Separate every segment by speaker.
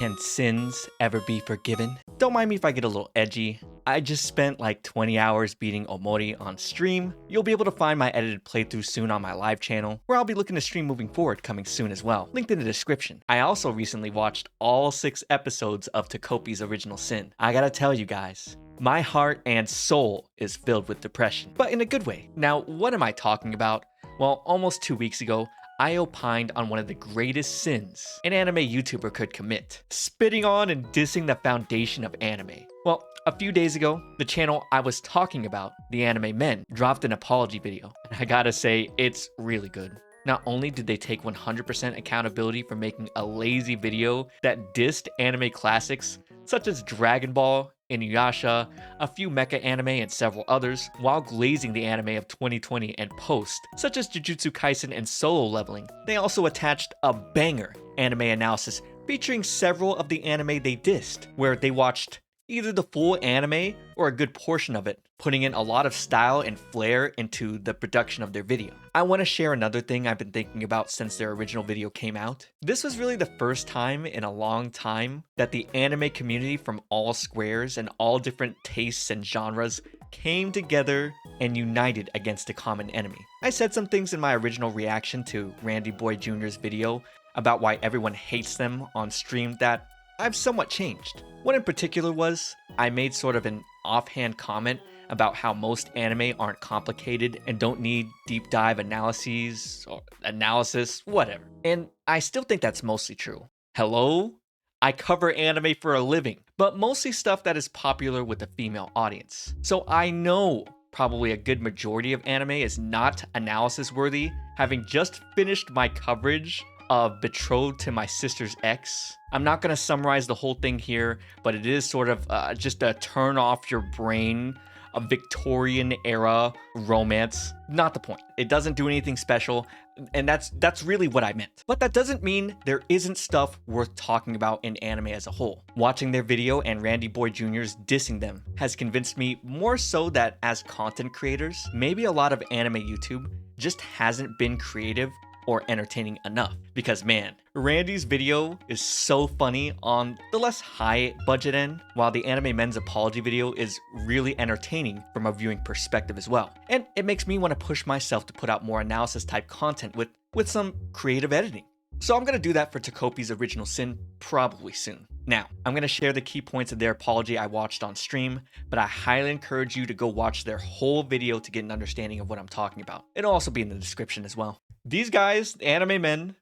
Speaker 1: Can sins ever be forgiven? Don't mind me if I get a little edgy. I just spent like 20 hours beating Omori on stream. You'll be able to find my edited playthrough soon on my live channel, where I'll be looking to stream moving forward coming soon as well. Linked in the description. I also recently watched all 6 episodes of Takopi's Original Sin. I gotta tell you guys, my heart and soul is filled with depression, but in a good way. Now, what am I talking about? Well, almost 2 weeks ago, I opined on one of the greatest sins an anime YouTuber could commit, spitting on and dissing the foundation of anime. Well, a few days ago, the channel I was talking about, The Anime Men, dropped an apology video, and I gotta say, it's really good. Not only did they take 100% accountability for making a lazy video that dissed anime classics such as Dragon Ball, Inuyasha, a few mecha anime, and several others, while glazing the anime of 2020 and post, such as Jujutsu Kaisen and Solo Leveling. They also attached a banger anime analysis featuring several of the anime they dissed, where they watched either the full anime or a good portion of it, putting in a lot of style and flair into the production of their video. I want to share another thing I've been thinking about since their original video came out. This was really the first time in a long time that the anime community from all squares and all different tastes and genres came together and united against a common enemy. I said some things in my original reaction to Randy Boy Jr.'s video about why everyone hates them on stream that I've somewhat changed. One in particular was, I made sort of an offhand comment about how most anime aren't complicated and don't need deep dive analyses or analysis, whatever. And I still think that's mostly true. Hello? I cover anime for a living, but mostly stuff that is popular with a female audience. So I know probably a good majority of anime is not analysis worthy, having just finished my coverage of Betrothed to My Sister's Ex. I'm not gonna summarize the whole thing here, but it is sort of just a turn off your brain, a Victorian era romance. Not the point. It doesn't do anything special, and that's really what I meant. But that doesn't mean there isn't stuff worth talking about in anime as a whole. Watching their video and Randy Boy Jr.'s dissing them has convinced me more so that as content creators, maybe a lot of anime YouTube just hasn't been creative or entertaining enough. Because man, Randy's video is so funny on the less high budget end, while the Anime Men's apology video is really entertaining from a viewing perspective as well. And it makes me want to push myself to put out more analysis type content with some creative editing. So I'm going to do that for Takopi's Original Sin probably soon. Now, I'm going to share the key points of their apology I watched on stream, but I highly encourage you to go watch their whole video to get an understanding of what I'm talking about. It'll also be in the description as well. These guys, Anime Men,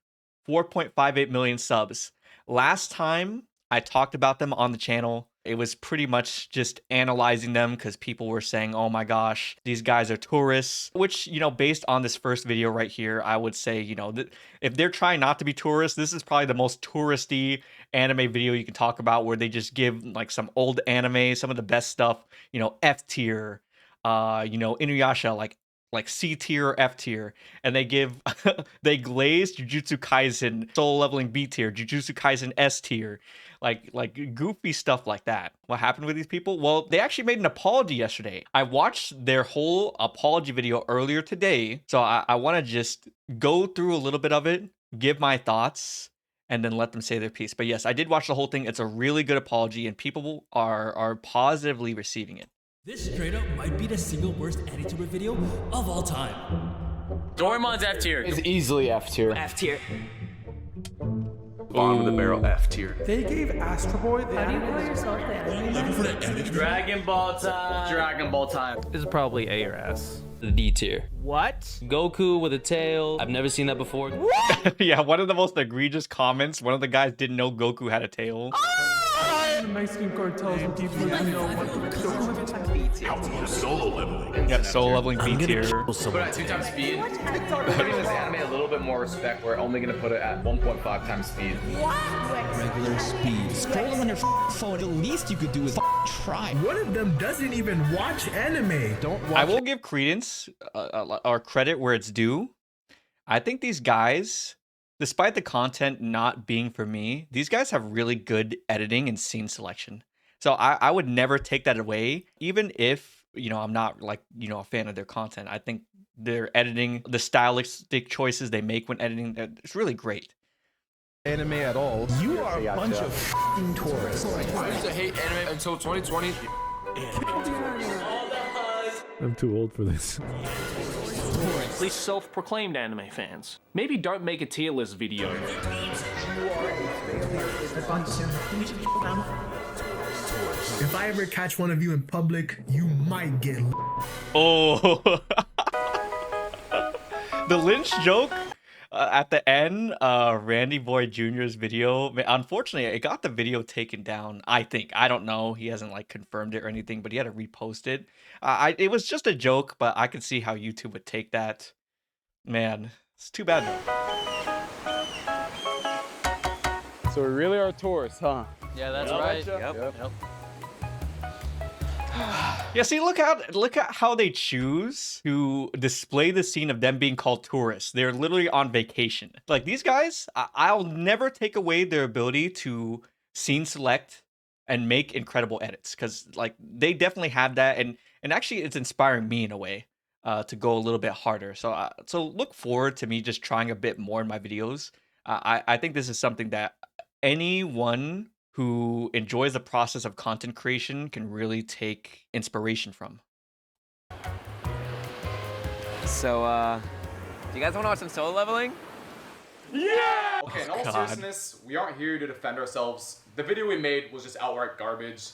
Speaker 1: 4.58 million subs. Last time I talked about them on the channel, it was pretty much just analyzing them because people were saying, oh my gosh, these guys are tourists, which, you know, based on this first video right here, I would say, you know, if they're trying not to be tourists, this is probably the most touristy anime video you can talk about, where they just give like some old anime, some of the best stuff, you know, F tier, you know, Inuyasha, like C tier or F tier, and they give they glaze Jujutsu Kaisen Soul Leveling B tier, Jujutsu Kaisen S tier, like goofy stuff like that. What happened with these people? Well, they actually made an apology yesterday. I watched their whole apology video earlier today, so I want to just go through a little bit of it, give my thoughts, and then let them say their piece. But yes, I did watch the whole thing. It's a really good apology, and people are positively receiving it.
Speaker 2: This straight up might be the single worst Anituber video of all time.
Speaker 3: Doraemon's F tier.
Speaker 4: It's easily F tier.
Speaker 3: F tier.
Speaker 5: Bottom of the barrel F tier.
Speaker 6: They gave Astro Boy the
Speaker 7: How do you call yourself the anime?
Speaker 3: Dragon Ball time. Dragon Ball time.
Speaker 8: This is probably A or S.
Speaker 4: The D tier.
Speaker 8: What? Goku with a tail. I've never seen that before.
Speaker 1: Yeah, one of the most egregious comments. One of the guys didn't know Goku had a tail.
Speaker 6: The Mexican cartels and people who know
Speaker 5: Solo leveling.
Speaker 1: Yep, Soul Leveling B tier.
Speaker 3: Put it at 2 times speed. Putting this anime a little bit more respect. We're only gonna put it at 1.5 times speed.
Speaker 2: Regular speed. Scrolling on your phone, the least you could do is try.
Speaker 6: One of them doesn't even watch anime. Don't watch.
Speaker 1: I will give credence or credit where it's due. I think these guys, despite the content not being for me, these guys have really good editing and scene selection. So I would never take that away, even if, you know, I'm not like, you know, a fan of their content. I think their editing, the stylistic choices they make when editing, it's really great.
Speaker 6: anime at all.
Speaker 2: You are a bunch of f***ing tourists.
Speaker 5: I used to hate anime until 2020.
Speaker 6: I'm too old for this.
Speaker 4: These self-proclaimed anime fans. Maybe don't make a tier list video.
Speaker 6: If I ever catch one of you in public, you might get.
Speaker 1: Oh, the Lynch joke at the end, Randy Boy Jr.'s video. Unfortunately, it got the video taken down. I think, I don't know. He hasn't like confirmed it or anything, but he had to repost it. It was just a joke, but I could see how YouTube would take that. Man, it's too bad though.
Speaker 9: So we really are tourists, huh?
Speaker 8: Yeah, that's right.
Speaker 9: Yep.
Speaker 1: Yeah, see, look at how they choose to display the scene of them being called tourists. They're literally on vacation. Like these guys, I'll never take away their ability to scene select and make incredible edits, because like they definitely have that, and actually it's inspiring me in a way to go a little bit harder. So so look forward to me just trying a bit more in my videos. I think this is something that anyone who enjoys the process of content creation can really take inspiration from.
Speaker 9: So, do you guys want to watch some solo leveling?
Speaker 3: Yeah! Okay, in all
Speaker 1: God.
Speaker 3: seriousness, we aren't here to defend ourselves. The video we made was just outright garbage.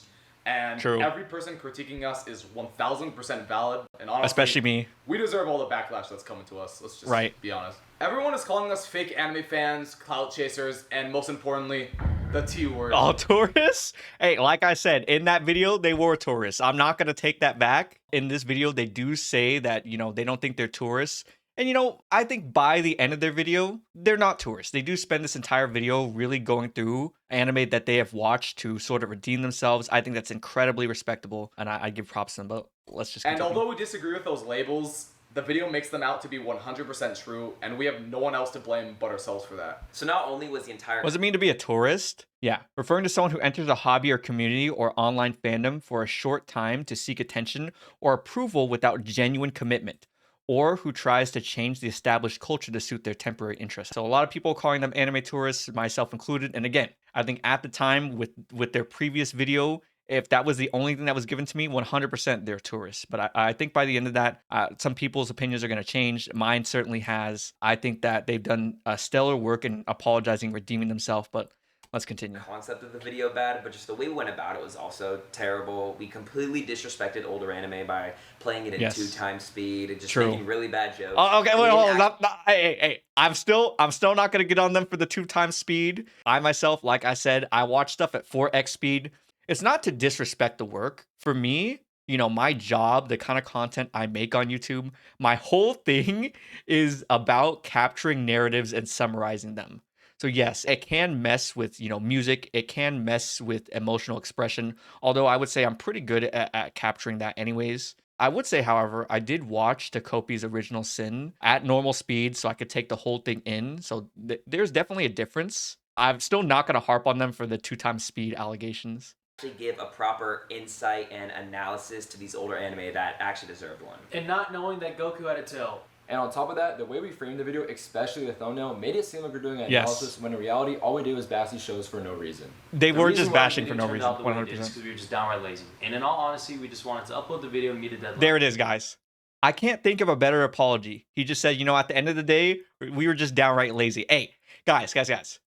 Speaker 3: And
Speaker 1: True.
Speaker 3: every person critiquing us is 1000% valid. And honestly,
Speaker 1: Especially me.
Speaker 3: we deserve all the backlash that's coming to us. Let's just
Speaker 1: Right.
Speaker 3: be honest. Everyone is calling us fake anime fans, clout chasers, and most importantly, the T word.
Speaker 1: All tourists? Hey, like I said, in that video, they were tourists. I'm not going to take that back. In this video, they do say that, you know, they don't think they're tourists. And, you know, I think by the end of their video, they're not tourists. They do spend this entire video really going through anime that they have watched to sort of redeem themselves. I think that's incredibly respectable, and I give props to them, but let's just continue.
Speaker 3: And although we disagree with those labels, the video makes them out to be 100% true, and we have no one else to blame but ourselves for that.
Speaker 10: So not only was the entire...
Speaker 1: What does it mean to be a tourist? Yeah, referring to someone who enters a hobby or community or online fandom for a short time to seek attention or approval without genuine commitment, or who tries to change the established culture to suit their temporary interests. So a lot of people calling them anime tourists, myself included. And again, I think at the time with their previous video, if that was the only thing that was given to me, 100% they're tourists. But I think by the end of that, some people's opinions are going to change. Mine certainly has. I think that they've done stellar work in apologizing, redeeming themselves, but let's continue.
Speaker 10: Concept of the video bad, but just the way we went about it was also terrible. We completely disrespected older anime by playing it at 2x speed and just making really bad jokes.
Speaker 1: Oh, okay, wait, hold on. Hey, I'm still not gonna get on them for the 2x speed. I myself, like I said, I watch stuff at 4x speed. It's not to disrespect the work. For me, you know, my job, the kind of content I make on YouTube, my whole thing is about capturing narratives and summarizing them. So yes, it can mess with, you know, music. It can mess with emotional expression. Although I would say I'm pretty good at capturing that anyways. I would say, however, I did watch Takopi's Original Sin at normal speed so I could take the whole thing in. So there's definitely a difference. I'm still not going to harp on them for the 2x speed allegations.
Speaker 10: Give a proper insight and analysis to these older anime that actually deserved one.
Speaker 4: And not knowing that Goku had a tail.
Speaker 9: And on top of that, the way we framed the video, especially the thumbnail, made it seem like we're doing an analysis when in reality, all we did was bash these shows for no reason.
Speaker 1: They were just bashing for no reason, 100%.
Speaker 4: Because we were just downright lazy. And in all honesty, we just wanted to upload the video and meet a deadline.
Speaker 1: There it is, guys. I can't think of a better apology. He just said, you know, at the end of the day, we were just downright lazy. Hey, guys.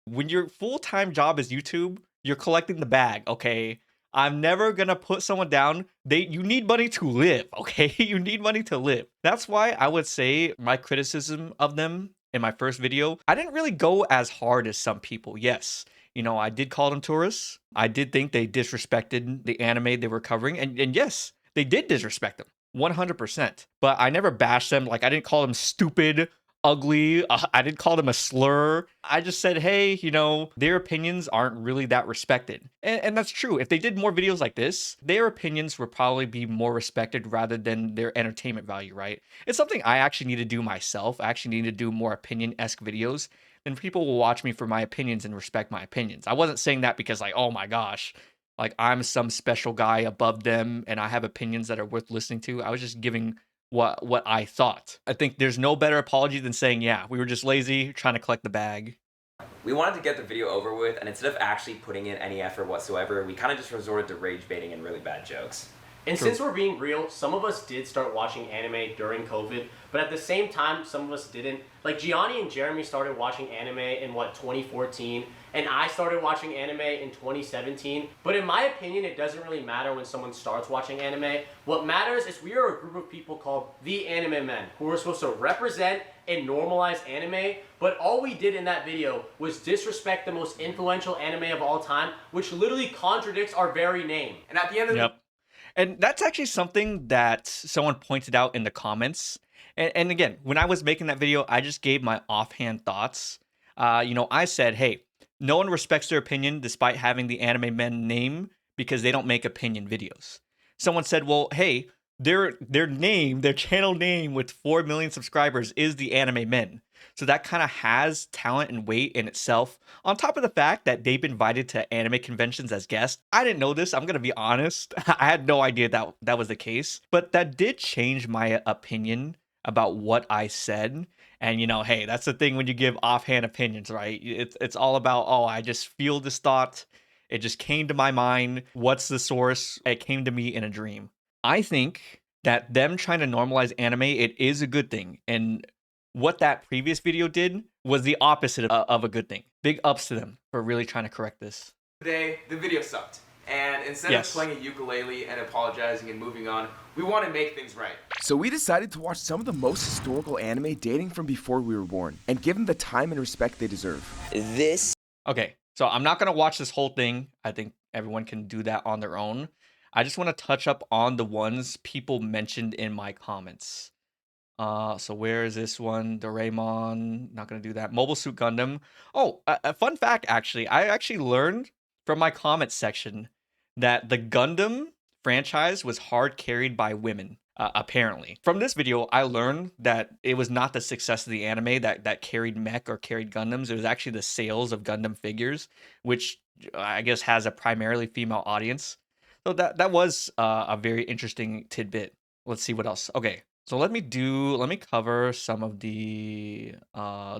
Speaker 1: When your full-time job is YouTube, you're collecting the bag, okay? I'm never gonna put someone down. You need money to live, okay? You need money to live. That's why I would say my criticism of them in my first video, I didn't really go as hard as some people. Yes, you know, I did call them tourists. I did think they disrespected the anime they were covering. And yes, they did disrespect them, 100%. But I never bashed them. Like, I didn't call them stupid, ugly. I didn't call them a slur. I just said, hey, you know, their opinions aren't really that respected. And that's true. If they did more videos like this, their opinions would probably be more respected rather than their entertainment value, right? It's something I actually need to do myself. I actually need to do more opinion-esque videos. Then people will watch me for my opinions and respect my opinions. I wasn't saying that because, like, oh my gosh, like I'm some special guy above them and I have opinions that are worth listening to. I was just giving what I thought. I think there's no better apology than saying, yeah, we were just lazy trying to collect the bag.
Speaker 10: We wanted to get the video over with, and instead of actually putting in any effort whatsoever, we kind of just resorted to rage baiting and really bad jokes.
Speaker 11: And since we're being real, some of us did start watching anime during COVID, but at the same time, some of us didn't. Like Gianni and Jeremy started watching anime in 2014, and I started watching anime in 2017. But in my opinion, it doesn't really matter when someone starts watching anime. What matters is we are a group of people called the Anime Men, who are supposed to represent and normalize anime, but all we did in that video was disrespect the most influential anime of all time, which literally contradicts our very name.
Speaker 3: And at the end of the
Speaker 1: And that's actually something that someone pointed out in the comments. And again, when I was making that video, I just gave my offhand thoughts. I said, hey, no one respects their opinion despite having the Anime Men name because they don't make opinion videos. Someone said, well, hey, their channel name with 4 million subscribers is the Anime Men. So that kind of has talent and weight in itself. On top of the fact that they've been invited to anime conventions as guests. I didn't know this. I'm going to be honest. I had no idea that was the case. But that did change my opinion about what I said. And, hey, that's the thing when you give offhand opinions, right? It's all about, oh, I just feel this thought. It just came to my mind. What's the source? It came to me in a dream. I think that them trying to normalize anime, it is a good thing. And what that previous video did was the opposite of a good thing. Big ups to them for really trying to correct this.
Speaker 5: Today, the video sucked. And instead of playing a ukulele and apologizing and moving on, we want to make things right.
Speaker 12: So we decided to watch some of the most historical anime dating from before we were born and give them the time and respect they deserve.
Speaker 1: Okay, so I'm not going to watch this whole thing. I think everyone can do that on their own. I just want to touch up on the ones people mentioned in my comments. So where is this one? Doraemon, not going to do that. Mobile Suit Gundam. Oh, a fun fact, actually. I actually learned from my comments section that the Gundam franchise was hard carried by women, apparently. From this video, I learned that it was not the success of the anime that carried mech or carried Gundams. It was actually the sales of Gundam figures, which I guess has a primarily female audience. So that was a very interesting tidbit. Let's see what else. Okay. So let me cover some of the,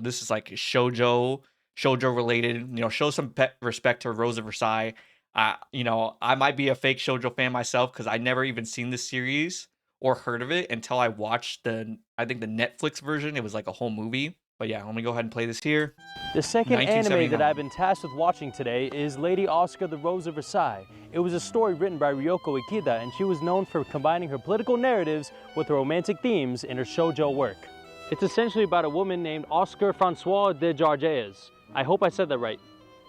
Speaker 1: this is like shoujo related, show some respect to Rose of Versailles. I might be a fake shoujo fan myself because I never even seen this series or heard of it until I watched the Netflix version. It was like a whole movie. But yeah, let me go ahead and play this here.
Speaker 13: The second anime that I've been tasked with watching today is Lady Oscar the Rose of Versailles. It was a story written by Ryoko Ikeda, and she was known for combining her political narratives with romantic themes in her shoujo work. It's essentially about a woman named Oscar Francois de Jargeas. I hope I said that right.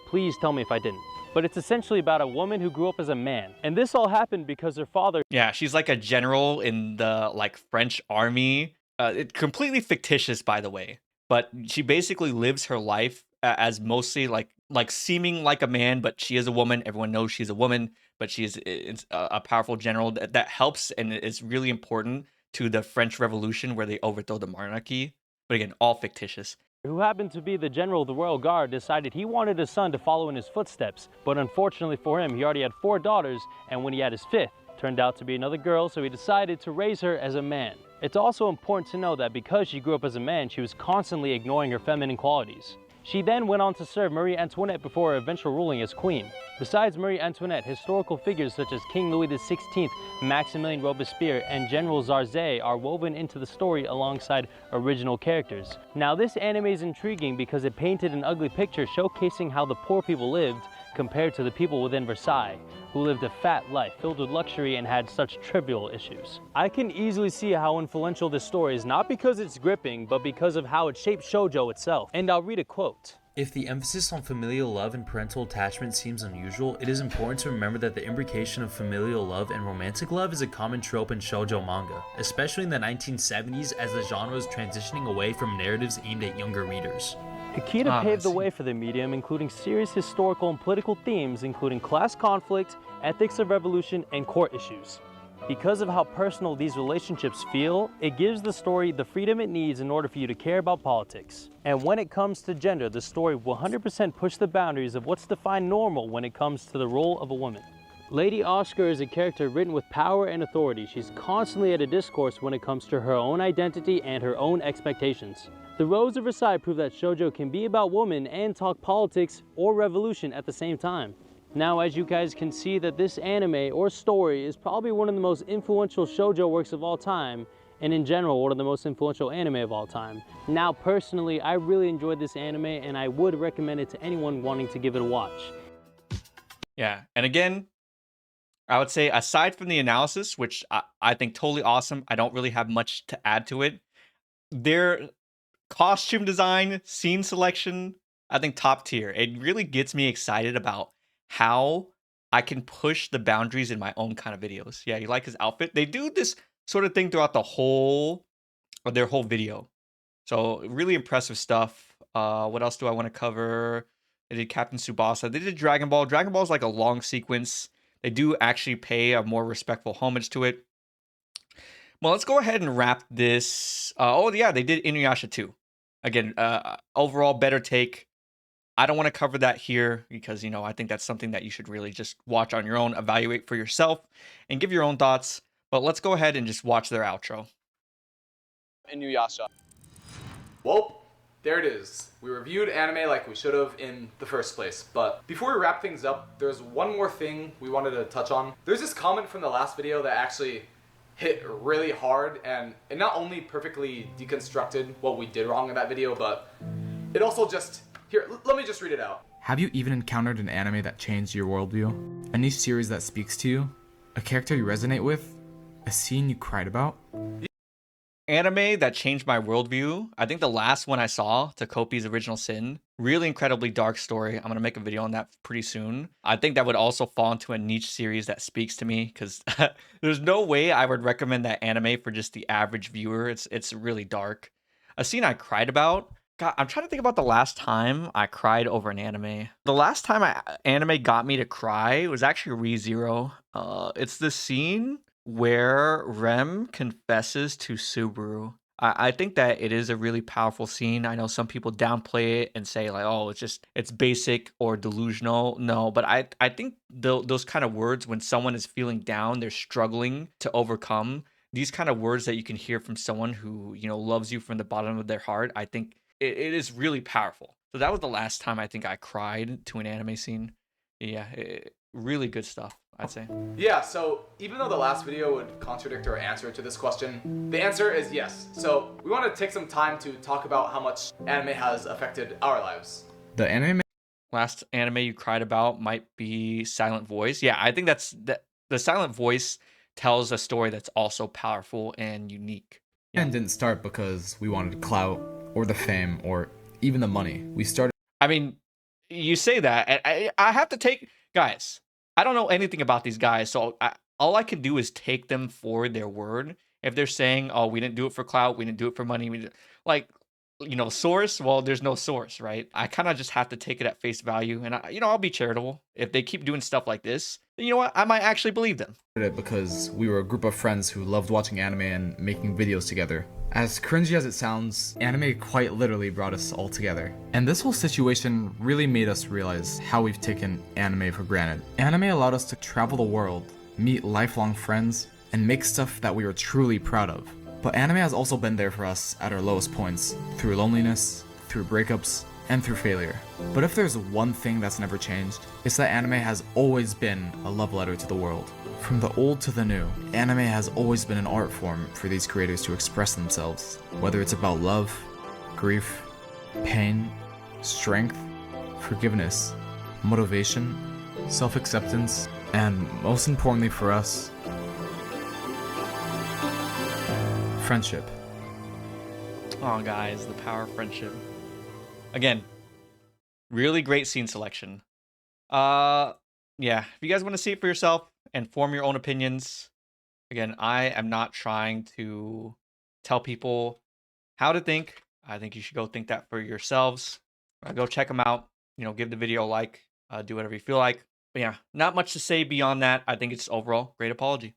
Speaker 13: Please tell me if I didn't. But it's essentially about a woman who grew up as a man. And this all happened because her father...
Speaker 1: Yeah, she's like a general in the French army. It's completely fictitious, by the way. But she basically lives her life as mostly like seeming like a man, but she is a woman. Everyone knows she's a woman, but she is a powerful general that helps and is really important to the French Revolution where they overthrow the monarchy. But again, all fictitious.
Speaker 13: Who happened to be the general of the Royal Guard, decided he wanted his son to follow in his footsteps. But unfortunately for him, he already had 4 daughters, and when he had his 5th, turned out to be another girl, so he decided to raise her as a man. It's also important to know that because she grew up as a man, she was constantly ignoring her feminine qualities. She then went on to serve Marie Antoinette before her eventual ruling as queen. Besides Marie Antoinette, historical figures such as King Louis XVI, Maximilien Robespierre, and General Zarzé are woven into the story alongside original characters. Now this anime is intriguing because it painted an ugly picture showcasing how the poor people lived compared to the people within Versailles, who lived a fat life filled with luxury and had such trivial issues. I can easily see how influential this story is, not because it's gripping, but because of how it shaped shoujo itself. And I'll read a quote.
Speaker 14: If the emphasis on familial love and parental attachment seems unusual, it is important to remember that the imbrication of familial love and romantic love is a common trope in shoujo manga, especially in the 1970s as the genre is transitioning away from narratives aimed at younger readers.
Speaker 13: Ikeda paved the way for the medium, including serious historical and political themes, including class conflict, ethics of revolution, and court issues. Because of how personal these relationships feel, it gives the story the freedom it needs in order for you to care about politics. And when it comes to gender, the story will 100% push the boundaries of what's defined normal when it comes to the role of a woman. Lady Oscar is a character written with power and authority. She's constantly at a discourse when it comes to her own identity and her own expectations. The Rose of Versailles prove that shoujo can be about women and talk politics or revolution at the same time. Now, as you guys can see, that this anime or story is probably one of the most influential shoujo works of all time, and in general, one of the most influential anime of all time. Now, personally, I really enjoyed this anime, and I would recommend it to anyone wanting to give it a watch.
Speaker 1: Yeah, and again, I would say aside from the analysis, which I think totally awesome, I don't really have much to add to it. Their costume design, scene selection, I think top tier. It really gets me excited about how I can push the boundaries in my own kind of videos. Yeah, you like his outfit? They do this sort of thing throughout the whole of their whole video. So really impressive stuff. What else do I want to cover? They did Captain Tsubasa. They did Dragon Ball. Dragon Ball is like a long sequence. They do actually pay a more respectful homage to it. Well, let's go ahead and wrap this. Oh yeah, they did Inuyasha too. Again, overall better take. I don't want to cover that here because, you know, I think that's something that you should really just watch on your own, evaluate for yourself, and give your own thoughts. But let's go ahead and just watch their outro.
Speaker 3: Inuyasha. Well, there it is. We reviewed anime like we should have in the first place. But before we wrap things up, there's one more thing we wanted to touch on. There's this comment from the last video that actually hit really hard, and it not only perfectly deconstructed what we did wrong in that video, but it also just... Here, let me just read it out.
Speaker 15: Have you even encountered an anime that changed your worldview? A new series that speaks to you? A character you resonate with? A scene you cried about?
Speaker 1: Anime that changed my worldview. I think the last one I saw, Takopi's Original Sin, really incredibly dark story. I'm going to make a video on that pretty soon. I think that would also fall into a niche series that speaks to me because there's no way I would recommend that anime for just the average viewer. It's really dark. A scene I cried about. God, I'm trying to think about the last time I cried over an anime. The last time anime got me to cry was actually ReZero. It's the scene where Rem confesses to Subaru. I think that it is a really powerful scene. I know some people downplay it and say like, oh, it's basic or delusional. No, but I think those kind of words, when someone is feeling down, they're struggling to overcome, these kind of words that you can hear from someone who, you know, loves you from the bottom of their heart, I think it is really powerful. So that was the last time I think I cried to an anime scene. Yeah, really good stuff, I'd say.
Speaker 3: Yeah, so even though the last video would contradict our answer to this question, the answer is yes. So we want to take some time to talk about how much anime has affected our lives.
Speaker 15: The anime...
Speaker 1: Last anime you cried about might be Silent Voice. Yeah, I think the Silent Voice tells a story that's also powerful and unique.
Speaker 15: Yeah. And didn't start because we wanted clout or the fame or even the money. We started...
Speaker 1: I mean, you say that. I have to take... Guys, I don't know anything about these guys, so all I can do is take them for their word. If they're saying, oh, we didn't do it for clout, we didn't do it for money, like, you know, source, well, there's no source, right? I kind of just have to take it at face value, and I'll be charitable. If they keep doing stuff like this, then you know what? I might actually believe them.
Speaker 15: Because we were a group of friends who loved watching anime and making videos together. As cringy as it sounds, anime quite literally brought us all together. And this whole situation really made us realize how we've taken anime for granted. Anime allowed us to travel the world, meet lifelong friends, and make stuff that we were truly proud of. But anime has also been there for us at our lowest points, through loneliness, through breakups, and through failure. But if there's one thing that's never changed, it's that anime has always been a love letter to the world. From the old to the new, anime has always been an art form for these creators to express themselves, whether it's about love, grief, pain, strength, forgiveness, motivation, self-acceptance, and most importantly for us, friendship.
Speaker 1: Oh, guys, the power of friendship. Again, really great scene selection. Yeah, if you guys want to see it for yourself and form your own opinions, again, I am not trying to tell people how to think. I think you should go think that for yourselves. Go check them out. You know, give the video a like. Do whatever you feel like. But yeah, not much to say beyond that. I think it's overall great apology.